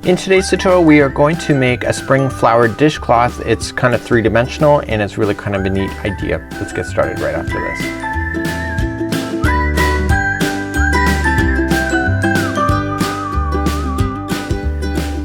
In today's tutorial we are going to make a spring flower dishcloth. It's kind of three-dimensional and it's really kind of a neat idea. Let's get started right after this.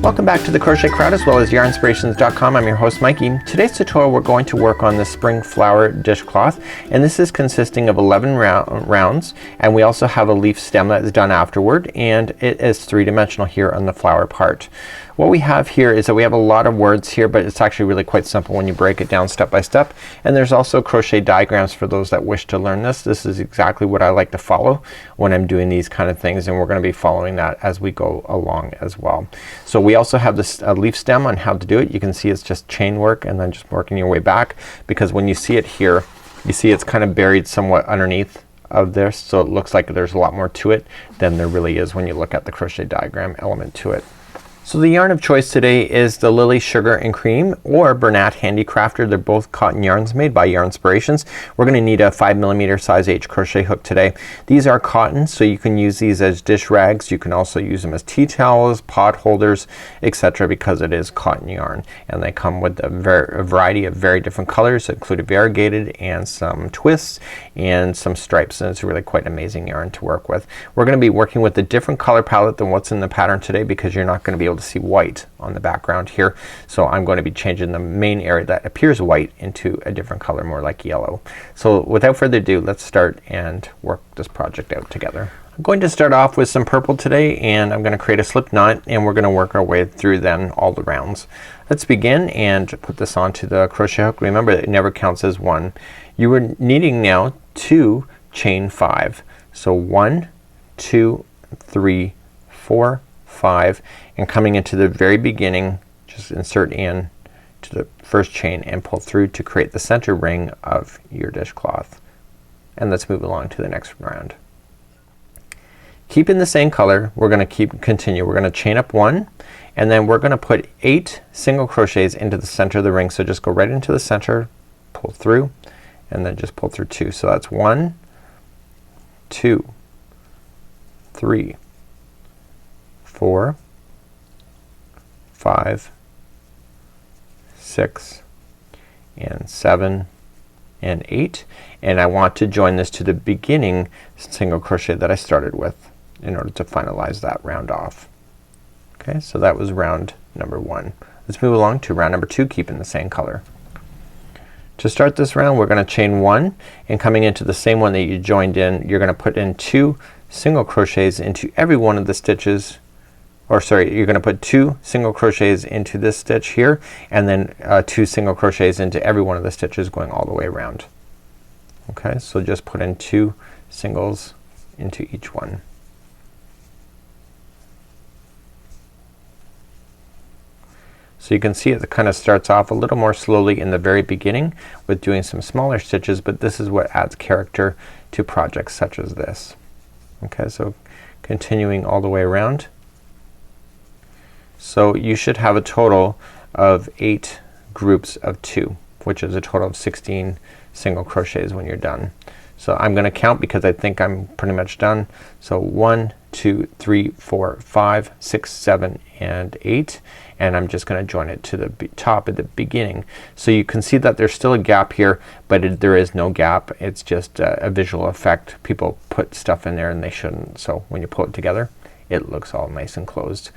Welcome back to the Crochet Crowd as well as yarnspirations.com. I'm your host Mikey. Today's tutorial we're going to work on the spring flower dishcloth, and this is consisting of 11 rounds, and we also have a leaf stem that is done afterward, and it is three-dimensional here on the flower part. What we have here is that we have a lot of words here, but it's actually really quite simple when you break it down step by step. And there's also crochet diagrams for those that wish to learn this. This is exactly what I like to follow when I'm doing these kind of things, and we're going to be following that as we go along as well. So we also have this leaf stem on how to do it. You can see it's just chain work and then just working your way back, because when you see it here, you see it's kind of buried somewhat underneath of this, so it looks like there's a lot more to it than there really is when you look at the crochet diagram element to it. So the yarn of choice today is the Lily Sugar and Cream or Bernat Handicrafter. They're both cotton yarns made by Yarnspirations. We're going to need a 5mm size H crochet hook today. These are cotton, so you can use these as dish rags. You can also use them as tea towels, pot holders, etc., because it is cotton yarn. And they come with a variety of very different colors, including variegated and some twists and some stripes, and it's really quite an amazing yarn to work with. We're going to be working with a different color palette than what's in the pattern today, because you're not going to be able to see white on the background here. So I'm going to be changing the main area that appears white into a different color, more like yellow. So without further ado, let's start and work this project out together. I'm going to start off with some purple today, and I'm going to create a slip knot, and we're going to work our way through then all the rounds. Let's begin and put this onto the crochet hook. Remember, it never counts as one. You are needing now to chain 5. So 1, 2, 3, 4, 5, and coming into the very beginning, just insert in to the first chain and pull through to create the center ring of your dishcloth. And let's move along to the next round. Keeping the same color, we're going to continue. We're going to chain up 1, and then we're going to put 8 single crochets into the center of the ring. So just go right into the center, pull through, and then just pull through 2. So that's 1, 2, 3, 4, 5, 6, and 7, and 8, and I want to join this to the beginning single crochet that I started with in order to finalize that round off. Okay, so that was round number 1. Let's move along to round number 2, keeping the same color. To start this round, we're going to chain 1, and coming into the same one that you joined in, you're going to put in 2 single crochets into every one of the stitches, or sorry, you're going to put 2 single crochets into this stitch here, and then 2 single crochets into every one of the stitches going all the way around. Okay, so just put in 2 singles into each one. So you can see it kind of starts off a little more slowly in the very beginning with doing some smaller stitches, but this is what adds character to projects such as this. Okay, so continuing all the way around. So you should have a total of 8 groups of 2, which is a total of 16 single crochets when you're done. So I'm going to count because I think I'm pretty much done. So 1, 2, 3, 4, 5, 6, 7, and 8, and I'm just going to join it to the top at the beginning. So you can see that there's still a gap here, but there is no gap. It's just a visual effect. People put stuff in there and they shouldn't. So when you pull it together, it looks all nice and closed.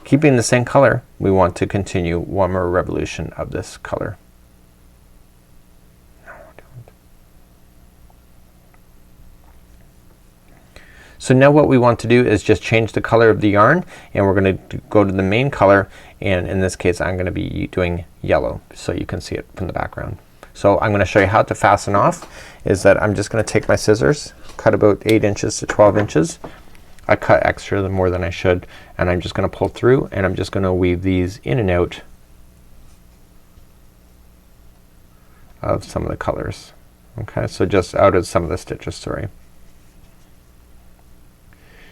Keeping the same color, we want to continue one more revolution of this color. No, don't. So now what we want to do is just change the color of the yarn, and we're going to go to the main color, and in this case I'm going to be doing yellow so you can see it from the background. So I'm going to show you how to fasten off. Is that I'm just going to take my scissors, cut about 8 inches to 12 inches. I cut extra more than I should, and I'm just going to pull through, and I'm just going to weave these in and out of some of the colors. Okay, so just out of some of the stitches, sorry.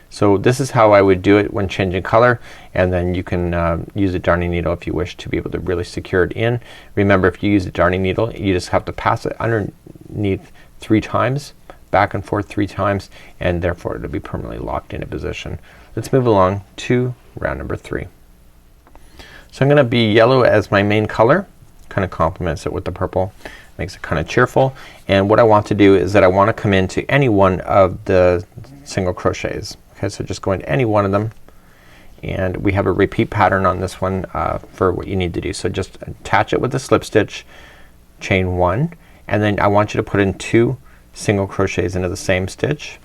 So this is how I would do it when changing color, and then you can use a darning needle if you wish to be able to really secure it in. Remember, if you use a darning needle, you just have to pass it underneath 3 times, back and forth 3 times, and therefore it'll be permanently locked into position. Let's move along to round number 3. So I'm gonna be yellow as my main color. Kind of complements it with the purple. Makes it kind of cheerful. And what I want to do is that I want to come into any one of the single crochets. Okay, so just go into any one of them. And we have a repeat pattern on this one for what you need to do. So just attach it with a slip stitch, chain 1, and then I want you to put in 2 single crochets into the same stitch.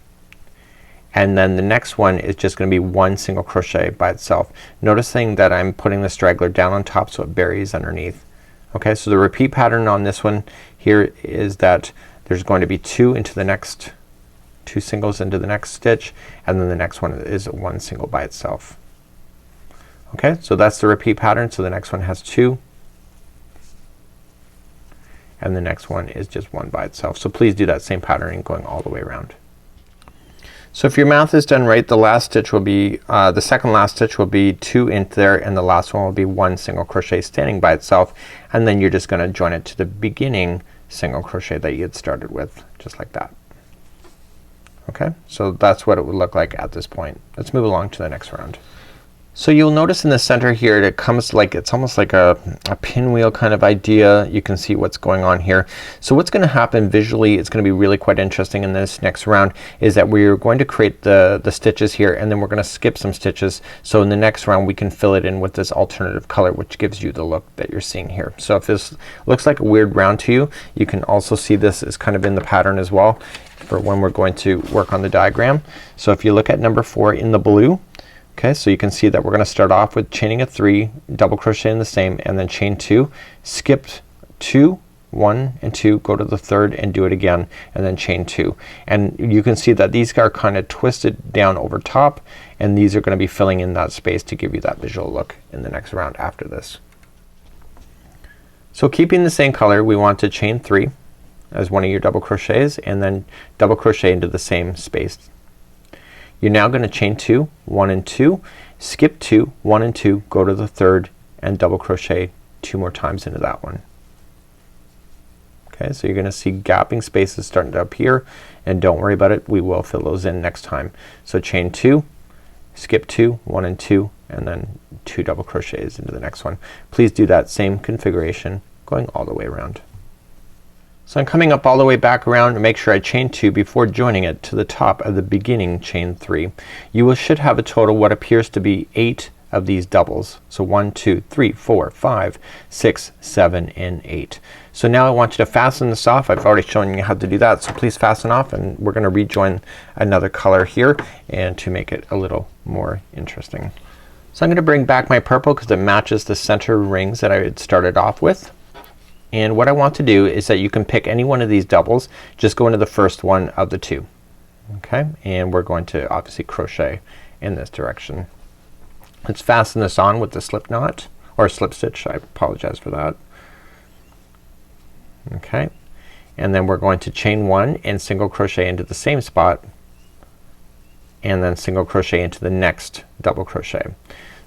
And then the next one is just gonna be 1 single crochet by itself. Noticing that I'm putting the straggler down on top so it buries underneath. Okay, so the repeat pattern on this one here is that there's going to be 2 into the next 2 singles into the next stitch, and then the next one is 1 single by itself. Okay, so that's the repeat pattern. So the next one has 2, and the next one is just 1 by itself. So please do that same patterning going all the way around. So if your math is done right, the last stitch will be the second last stitch will be 2 into there, and the last one will be 1 single crochet standing by itself, and then you're just gonna join it to the beginning single crochet that you had started with, just like that. Okay, so that's what it would look like at this point. Let's move along to the next round. So you'll notice in the center here it comes like it's almost like a pinwheel kind of idea. You can see what's going on here. So what's gonna happen visually, it's gonna be really quite interesting in this next round, is that we're going to create the stitches here, and then we're gonna skip some stitches. So in the next round we can fill it in with this alternative color, which gives you the look that you're seeing here. So if this looks like a weird round to you, you can also see this is kind of in the pattern as well for when we're going to work on the diagram. So if you look at number 4 in the blue, okay, so you can see that we're gonna start off with chaining a 3, double crochet in the same, and then chain 2, skip 2, 1 and 2, go to the third and do it again, and then chain 2. And you can see that these are kind of twisted down over top, and these are gonna be filling in that space to give you that visual look in the next round after this. So keeping the same color, we want to chain 3 as one of your double crochets, and then double crochet into the same space. You're now gonna chain 2, 1 and 2, skip 2, 1 and 2, go to the third and double crochet 2 more times into that one. Okay, so you're gonna see gapping spaces starting to appear, and don't worry about it, we will fill those in next time. So chain 2, skip 2, 1 and 2, and then 2 double crochets into the next one. Please do that same configuration going all the way around. So I'm coming up all the way back around to make sure I chain 2 before joining it to the top of the beginning chain 3. You should have a total what appears to be 8 of these doubles. So 1, 2, 3, 4, 5, 6, 7 and 8. So now I want you to fasten this off. I've already shown you how to do that, so please fasten off, and we're gonna rejoin another color here and to make it a little more interesting. So I'm gonna bring back my purple because it matches the center rings that I had started off with. And what I want to do is that you can pick any one of these doubles, just go into the first one of the 2. Okay, and we're going to obviously crochet in this direction. Let's fasten this on with the slip knot or slip stitch. I apologize for that. Okay, and then we're going to chain 1 and single crochet into the same spot, and then single crochet into the next double crochet.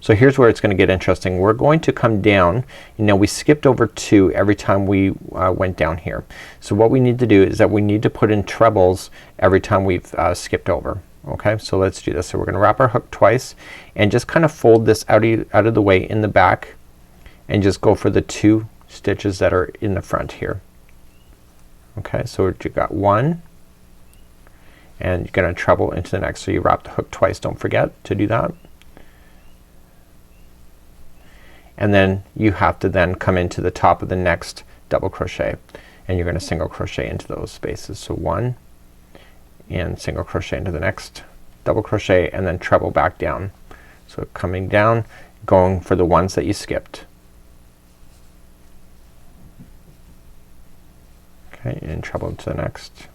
So here's where it's gonna get interesting. We're going to come down. You know, we skipped over 2 every time we went down here. So what we need to do is that we need to put in trebles every time we've skipped over. Okay, so let's do this. So we're gonna wrap our hook twice and just kind of fold this out of the way in the back, and just go for the 2 stitches that are in the front here. Okay, so you got 1, and you're gonna treble into the next. So you wrap the hook twice. Don't forget to do that. And then you have to then come into the top of the next double crochet, and you're gonna single crochet into those spaces. So 1 and single crochet into the next double crochet, and then treble back down. So coming down, going for the ones that you skipped. Okay, and treble into the next,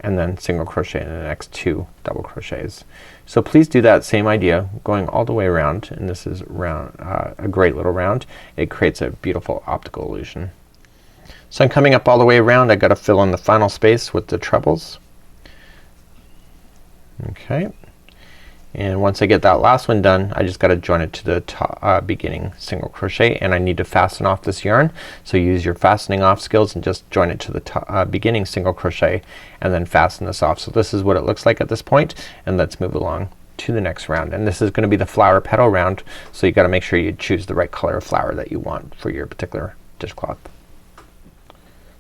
and then single crochet in the next 2 double crochets. So please do that same idea going all the way around, and this is round a great little round. It creates a beautiful optical illusion. So I'm coming up all the way around. I gotta fill in the final space with the trebles. Okay, and once I get that last one done, I just gotta join it to the top, beginning single crochet, and I need to fasten off this yarn. So use your fastening off skills and just join it to the top, beginning single crochet, and then fasten this off. So this is what it looks like at this point, and let's move along to the next round, and this is going to be the flower petal round, so you got to make sure you choose the right color of flower that you want for your particular dishcloth.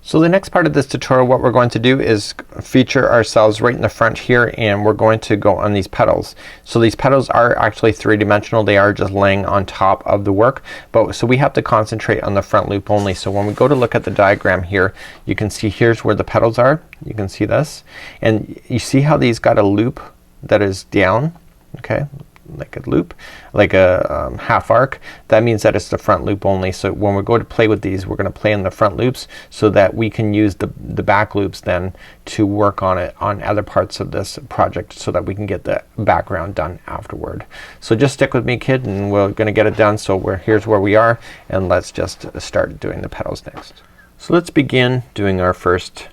So the next part of this tutorial, what we're going to do is feature ourselves right in the front here, and we're going to go on these petals. So these petals are actually three-dimensional. They are just laying on top of the work, but so we have to concentrate on the front loop only. So when we go to look at the diagram here, you can see here's where the petals are. You can see this, and you see how these got a loop that is down, okay, like a loop, like a half arc. That means that it's the front loop only. So when we go to play with these, we're going to play in the front loops so that we can use the back loops then to work on it on other parts of this project, so that we can get the background done afterward. So just stick with me, kid, and we're going to get it done. So here's where we are, and let's just start doing the petals next. So let's begin doing our first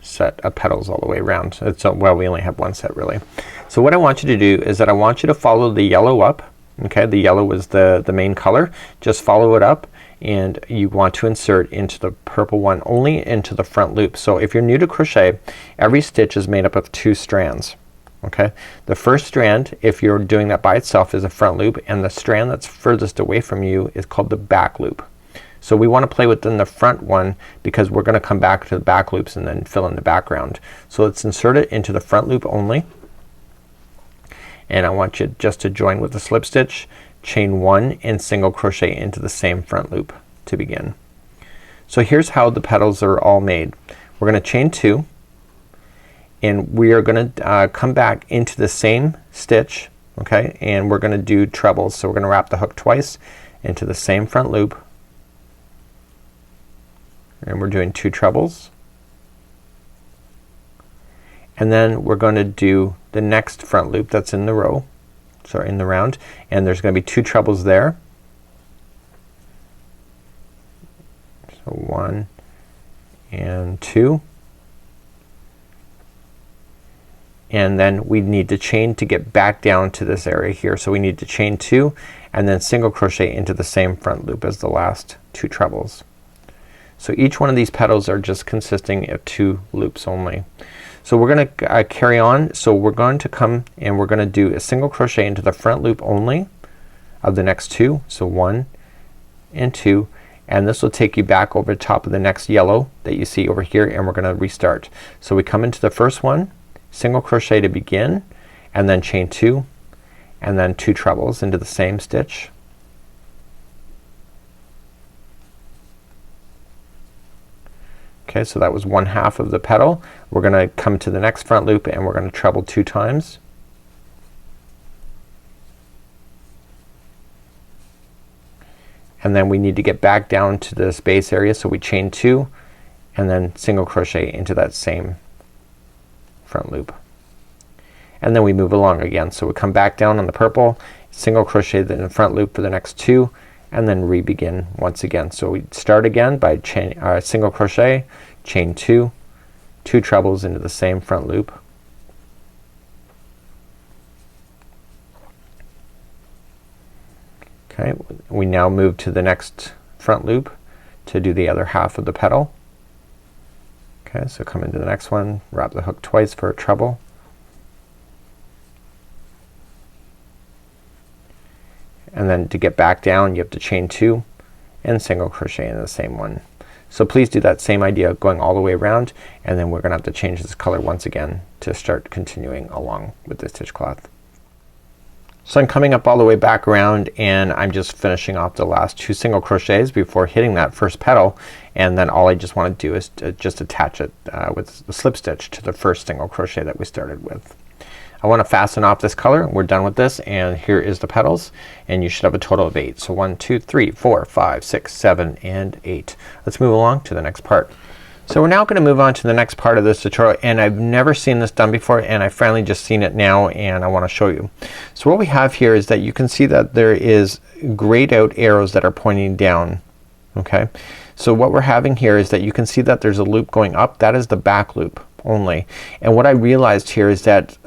set of petals all the way around. Well, we only have one set really. So what I want you to do is that I want you to follow the yellow up. Okay, the yellow is the main color. Just follow it up, and you want to insert into the purple one only into the front loop. So if you're new to crochet, every stitch is made up of 2 strands. Okay, the first strand, if you're doing that by itself, is a front loop, and the strand that's furthest away from you is called the back loop. So we want to play within the front one because we're going to come back to the back loops and then fill in the background. So let's insert it into the front loop only, and I want you just to join with the slip stitch, chain 1 and single crochet into the same front loop to begin. So here's how the petals are all made. We're going to chain 2, and we are going to come back into the same stitch, okay, and we're going to do trebles. So we're going to wrap the hook twice into the same front loop, and we're doing 2 trebles, and then we're going to do the next front loop that's in the row, sorry, in the round, and there's going to be 2 trebles there. So 1 and 2, and then we need to chain to get back down to this area here. So we need to chain 2 and then single crochet into the same front loop as the last 2 trebles. So each one of these petals are just consisting of 2 loops only. So we're gonna carry on. So we're going to come and we're gonna do a single crochet into the front loop only of the next 2. So 1 and 2, and this will take you back over the top of the next yellow that you see over here, and we're gonna restart. So we come into the first one, single crochet to begin, and then chain 2 and then 2 trebles into the same stitch. Okay, so that was 1/2 of the petal. We're gonna come to the next front loop and we're gonna treble 2 times. And then we need to get back down to this base area, so we chain 2 and then single crochet into that same front loop. And then we move along again. So we come back down on the purple, single crochet in the front loop for the next 2, and then re-begin once again. So we start again by single crochet, chain 2, 2 trebles into the same front loop, okay. We now move to the next front loop to do the other half of the petal. Okay, so come into the next one, wrap the hook twice for a treble, and then to get back down you have to chain 2 and single crochet in the same one. So please do that same idea going all the way around, and then we're gonna have to change this color once again to start continuing along with this dishcloth. So I'm coming up all the way back around, and I'm just finishing off the last 2 single crochets before hitting that first petal, and then all I just want to do is to just attach it with the slip stitch to the first single crochet that we started with. I want to fasten off this color. We're done with this, and here is the petals, and you should have a total of 8. So 1, 2, 3, 4, 5, 6, 7, and 8. Let's move along to the next part. So we're now going to move on to the next part of this tutorial, and I've never seen this done before, and I've finally just seen it now, and I want to show you. So what we have here is that you can see that there is grayed out arrows that are pointing down. Okay, so what we're having here is that you can see that there's a loop going up. That is the back loop only. And what I realized here is that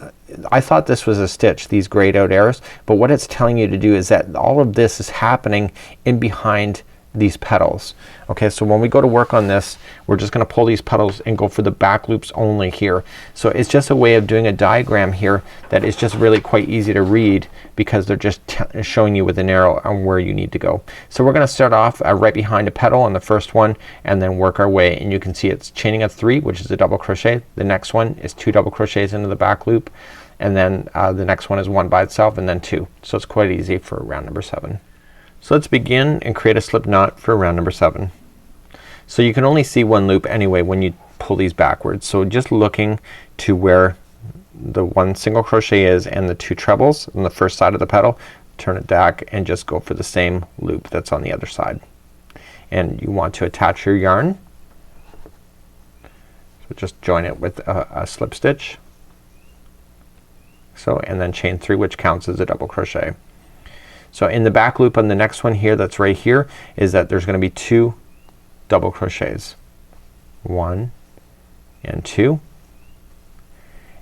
I thought this was a stitch, these grayed out arrows, but what it's telling you to do is that all of this is happening in behind these petals. Okay, so when we go to work on this, we're just gonna pull these petals and go for the back loops only here. So it's just a way of doing a diagram here that is just really quite easy to read because they're just showing you with an arrow on where you need to go. So we're gonna start off right behind a petal on the first one and then work our way, and you can see it's chaining of 3, which is a double crochet. The next one is 2 double crochets into the back loop, and then the next one is 1 by itself and then 2. So it's quite easy for round number 7. So let's begin and create a slip knot for round number 7. So you can only see one loop anyway when you pull these backwards. So just looking to where the 1 single crochet is and the 2 trebles on the first side of the petal, turn it back and just go for the same loop that's on the other side. And you want to attach your yarn. So just join it with a slip stitch. So, and then chain 3, which counts as a double crochet. So in the back loop on the next one here that's right here is that there's gonna be 2 double crochets. 1 and 2.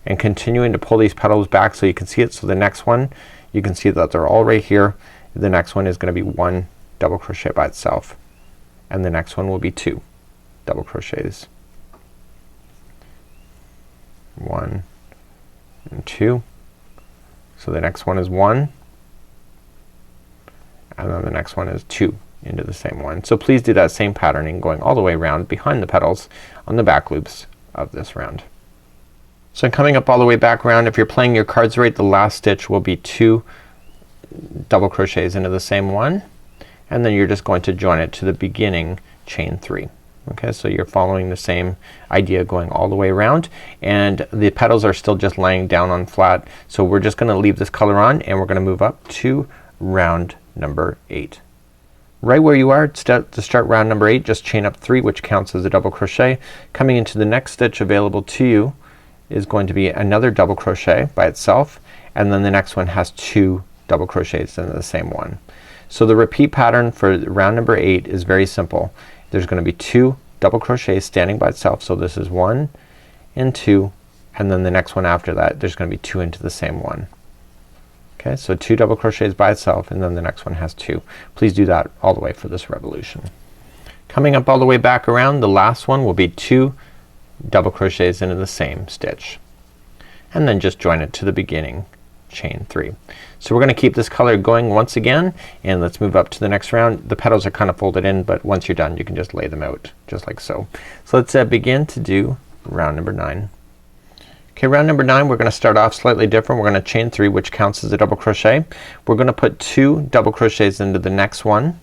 And continuing to pull these petals back so you can see it. So the next one you can see that they're all right here. The next one is gonna be 1 double crochet by itself. And the next one will be 2 double crochets. 1 and 2. So the next one is 1. And then the next one is 2 into the same one. So please do that same patterning going all the way around behind the petals on the back loops of this round. So coming up all the way back around, if you're playing your cards right, the last stitch will be 2 double crochets into the same one, and then you're just going to join it to the beginning chain 3. Okay, so you're following the same idea going all the way around, and the petals are still just laying down on flat. So we're just gonna leave this color on and we're gonna move up to round number 8. Right where you are to start round number 8, just chain up 3, which counts as a double crochet. Coming into the next stitch available to you is going to be another double crochet by itself, and then the next one has 2 double crochets into the same one. So the repeat pattern for round number 8 is very simple. There's gonna be 2 double crochets standing by itself. So this is 1 and 2, and then the next one after that there's gonna be 2 into the same one. Okay, so 2 double crochets by itself, and then the next one has 2. Please do that all the way for this revolution. Coming up all the way back around, the last one will be 2 double crochets into the same stitch, and then just join it to the beginning chain 3. So we're gonna keep this color going once again, and let's move up to the next round. The petals are kind of folded in, but once you're done you can just lay them out just like so. So let's begin to do round number 9. Okay, round number 9 we're gonna start off slightly different. We're gonna chain 3, which counts as a double crochet. We're gonna put 2 double crochets into the next one,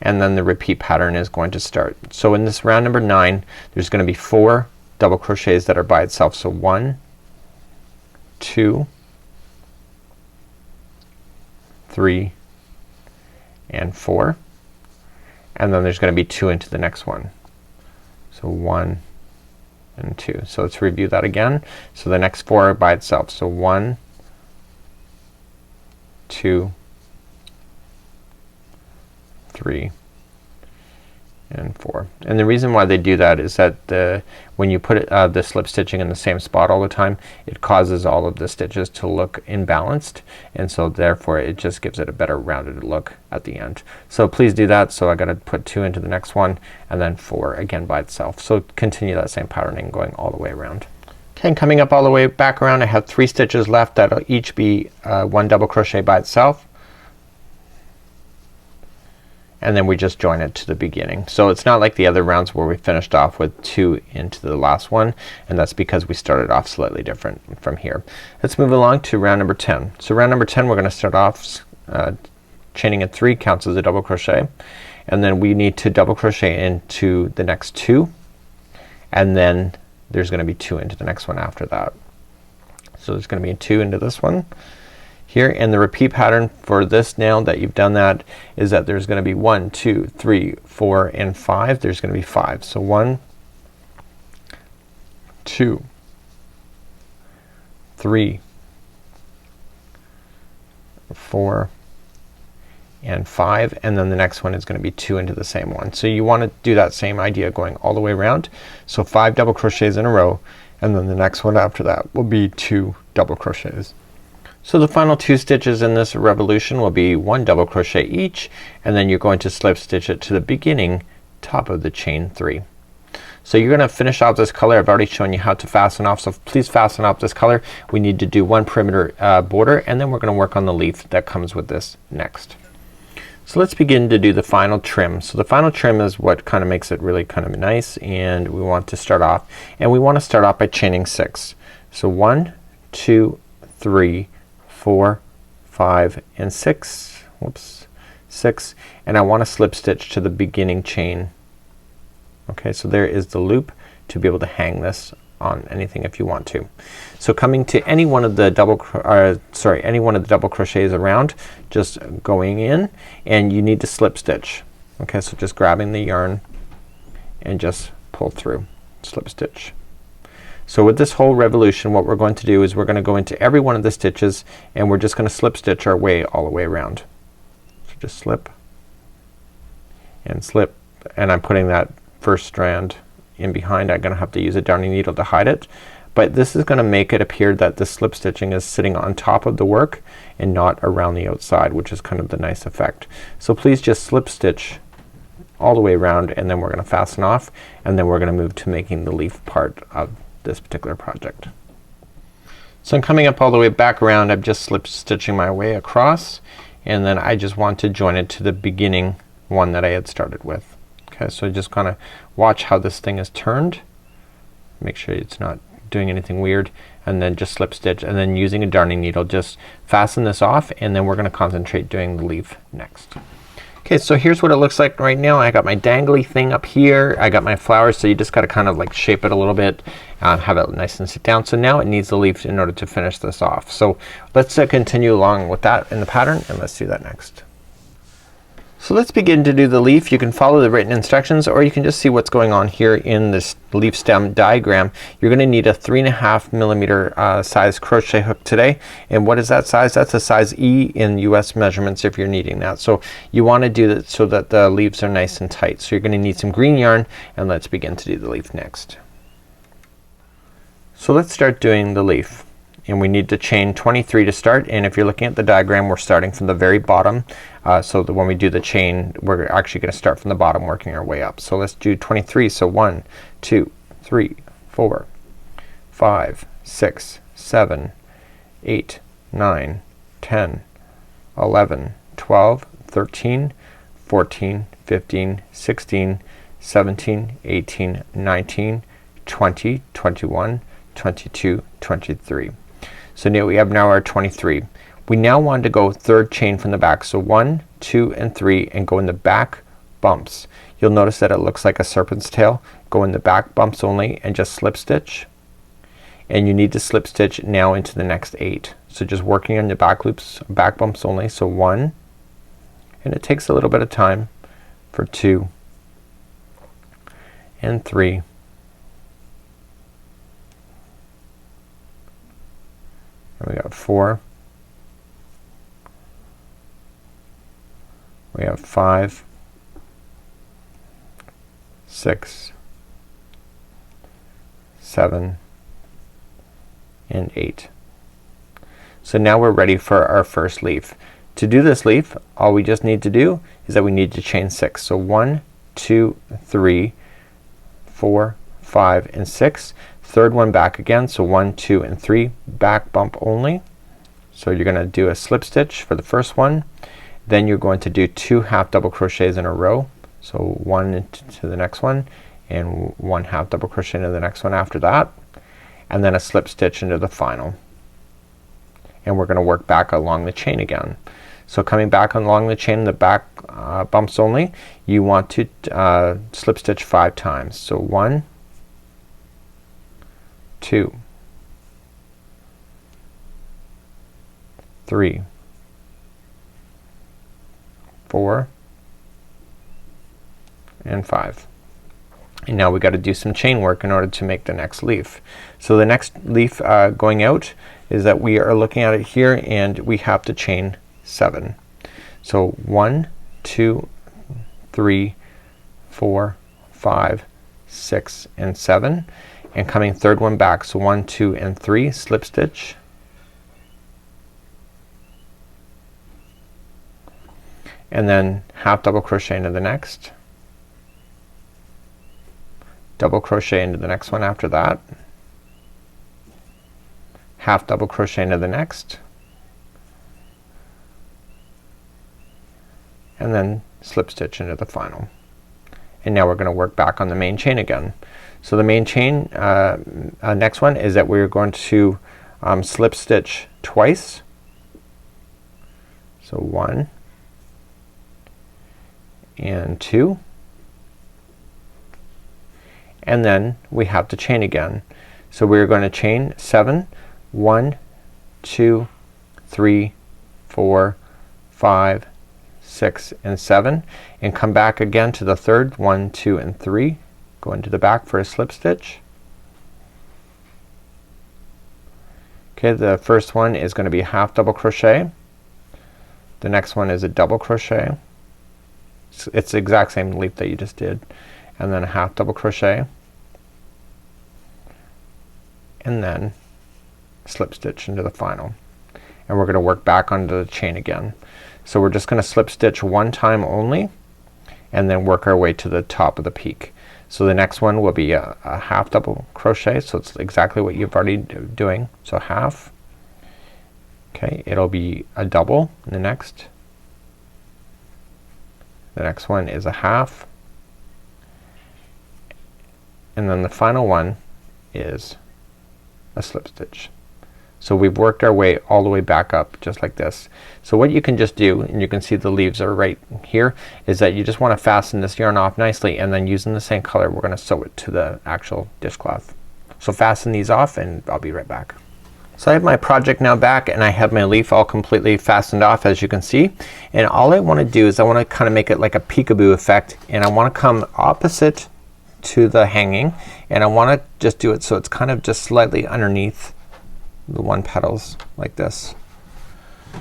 and then the repeat pattern is going to start. So in this round number 9 there's gonna be 4 double crochets that are by itself. So 1, 2, 3, and 4, and then there's gonna be 2 into the next one. So 1 and 2. So let's review that again. So the next 4 are by itself. So 1, 2, 3, and 4. And the reason why they do that is that when you put the slip stitching in the same spot all the time, it causes all of the stitches to look imbalanced, and so therefore it just gives it a better rounded look at the end. So please do that. So I gotta put 2 into the next one, and then 4 again by itself. So continue that same patterning going all the way around. Okay, and coming up all the way back around I have 3 stitches left that'll each be 1 double crochet by itself, and then we just join it to the beginning. So it's not like the other rounds where we finished off with 2 into the last one, and that's because we started off slightly different from here. Let's move along to round number 10. So round number 10 we're gonna start off chaining at 3, counts as a double crochet, and then we need to double crochet into the next 2, and then there's gonna be 2 into the next one after that. So there's gonna be 2 into this one here, and the repeat pattern for this now that you've done that is that there's gonna be 1, 2, 3, 4, and 5. There's gonna be 5. So 1, 2, 3, 4, and 5, and then the next one is gonna be 2 into the same one. So you want to do that same idea going all the way around. So 5 double crochets in a row, and then the next one after that will be 2 double crochets. So the final 2 stitches in this revolution will be 1 double crochet each, and then you're going to slip stitch it to the beginning top of the chain 3. So you're gonna finish off this color. I've already shown you how to fasten off, so please fasten off this color. We need to do 1 perimeter border, and then we're gonna work on the leaf that comes with this next. So let's begin to do the final trim. So the final trim is what kind of makes it really kind of nice, and we want to start off, and we want to start off by chaining 6. So 1, 2, 3, 4, 5, and 6. Whoops, 6, and I want to slip stitch to the beginning chain. Okay, so there is the loop to be able to hang this on anything if you want to. So coming to any one of the double crochets around, just going in, and you need to slip stitch. Okay, so just grabbing the yarn and just pull through, slip stitch. So with this whole revolution, what we're going to do is we're gonna go into every one of the stitches, and we're just gonna slip stitch our way all the way around. So just slip and slip, and I'm putting that first strand in behind. I'm gonna have to use a darning needle to hide it, but this is gonna make it appear that the slip stitching is sitting on top of the work and not around the outside, which is kind of the nice effect. So please just slip stitch all the way around, and then we're gonna fasten off, and then we're gonna move to making the leaf part of this particular project. So I'm coming up all the way back around. I'm just slip stitching my way across, and then I just want to join it to the beginning one that I had started with. Okay, so just kinda watch how this thing is turned. Make sure it's not doing anything weird, and then just slip stitch, and then using a darning needle just fasten this off, and then we're gonna concentrate doing the leaf next. Okay, so here's what it looks like right now. I got my dangly thing up here. I got my flowers, so you just gotta kind of like shape it a little bit, have it nice and sit down. So now it needs the leaf in order to finish this off. So let's continue along with that in the pattern, and let's do that next. So let's begin to do the leaf. You can follow the written instructions, or you can just see what's going on here in this leaf stem diagram. You're gonna need a 3.5 millimeter size crochet hook today. And what is that size? That's a size E in US measurements if you're needing that. So you want to do that so that the leaves are nice and tight. So you're gonna need some green yarn, and let's begin to do the leaf next. So let's start doing the leaf. And we need to chain 23 to start, and if you're looking at the diagram, we're starting from the very bottom, so that when we do the chain, we're actually gonna start from the bottom, working our way up. So let's do 23. So 1, 2, 3, 4, 5, 6, 7, 8, 9, 10, 11, 12, 13, 14, 15, 16, 17, 18, 19, 20, 21, 22, 23. So now we have our 23. We now want to go third chain from the back. So 1, 2, and 3, and go in the back bumps. You'll notice that it looks like a serpent's tail. Go in the back bumps only, and just slip stitch. And you need to slip stitch now into the next 8. So just working on the back loops, back bumps only. So 1, and it takes a little bit of time for 2 and 3. And we got 4. We have 5, 6, 7, and 8. So now we're ready for our first leaf. To do this leaf, all we just need to do is that we need to chain 6. So 1, 2, 3, 4, 5, and 6. Third one back again. So 1, 2, and 3, back bump only. So you're gonna do a slip stitch for the first one. Then you're going to do 2 half double crochets in a row. So 1 into the next one, and 1 half double crochet into the next one after that, and then a slip stitch into the final. And we're gonna work back along the chain again. So coming back along the chain, the back bumps only, you want to slip stitch 5 times. So 1, 2, 3, 4, and 5. And now we got to do some chain work in order to make the next leaf. So the next leaf going out is that we are looking at it here, and we have to chain 7. So 1, 2, 3, 4, 5, 6, and 7, and coming third one back. So 1, 2, and 3, slip stitch, and then half double crochet into the next, double crochet into the next one after that, half double crochet into the next, and then slip stitch into the final. And now we're gonna work back on the main chain again. So the main chain next one is that we're going to slip stitch twice. So 1 and 2, and then we have to chain again. So we're going to chain 7, 1, 2, 3, 4, 5, 6 and 7, and come back again to the third, 1, 2 and 3, go into the back for a slip stitch. Okay, the first one is going to be half double crochet, the next one is a double crochet, it's the exact same leaf that you just did, and then a half double crochet, and then slip stitch into the final. And we're gonna work back onto the chain again. So we're just gonna slip stitch one time only and then work our way to the top of the peak. So the next one will be a half double crochet, so it's exactly what you've already doing. So half, okay, it'll be a double in the next one is a half, and then the final one is a slip stitch. So we've worked our way all the way back up just like this. So what you can just do, and you can see the leaves are right here, is that you just want to fasten this yarn off nicely, and then using the same color we're gonna sew it to the actual dishcloth. So fasten these off and I'll be right back. So I have my project now back, and I have my leaf all completely fastened off, as you can see, and all I want to do is I want to kind of make it like a peekaboo effect, and I want to come opposite to the hanging, and I want to just do it so it's kind of just slightly underneath the one petals like this.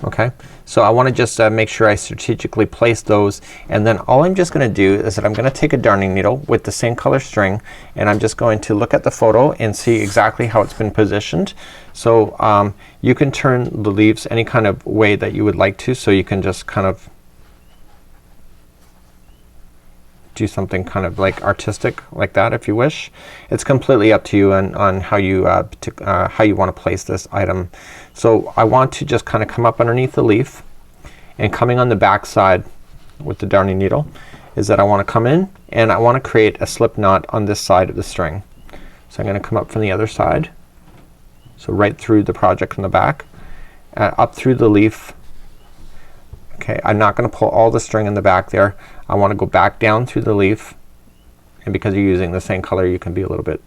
Okay, so I want to just make sure I strategically place those, and then all I'm just gonna do is that I'm gonna take a darning needle with the same color string, and I'm just going to look at the photo and see exactly how it's been positioned. So you can turn the leaves any kind of way that you would like to, so you can just kind of do something kind of like artistic like that if you wish. It's completely up to you on how you want to place this item. So I want to just kind of come up underneath the leaf, and coming on the back side with the darning needle is that I want to come in and I want to create a slip knot on this side of the string. So I'm gonna come up from the other side, so right through the project from the back, up through the leaf. Okay, I'm not gonna pull all the string in the back there. I want to go back down through the leaf, and because you're using the same color you can be a little bit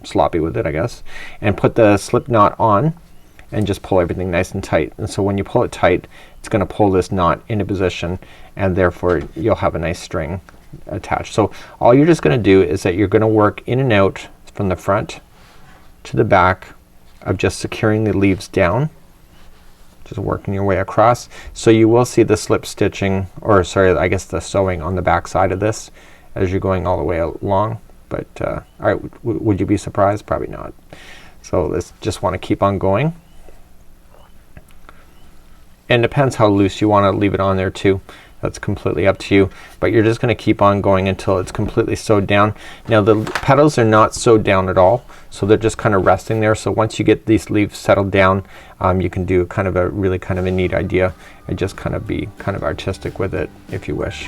sloppy with it, I guess, and put the slip knot on and just pull everything nice and tight. And so when you pull it tight, it's gonna pull this knot into position, and therefore you'll have a nice string attached. So all you're just gonna do is that you're gonna work in and out from the front to the back of just securing the leaves down, just working your way across. So you will see the slip stitching, or sorry, I guess the sewing on the back side of this as you're going all the way along. But all right, would you be surprised? Probably not. So let's just want to keep on going, and it depends how loose you want to leave it on there too. That's completely up to you, but you're just gonna keep on going until it's completely sewed down. Now the petals are not sewed down at all, so they're just kind of resting there. So once you get these leaves settled down, you can do kind of a really kind of a neat idea and just kind of be kind of artistic with it if you wish.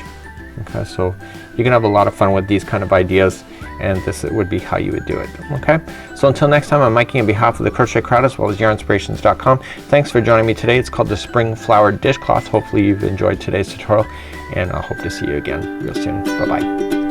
Okay, so you can have a lot of fun with these kind of ideas, and this would be how you would do it. Okay, so until next time, I'm Mikey on behalf of the Crochet Crowd as well as yarnspirations.com. Thanks for joining me today. It's called the Spring Flower Dishcloth. Hopefully you've enjoyed today's tutorial, and I hope to see you again real soon. Bye bye.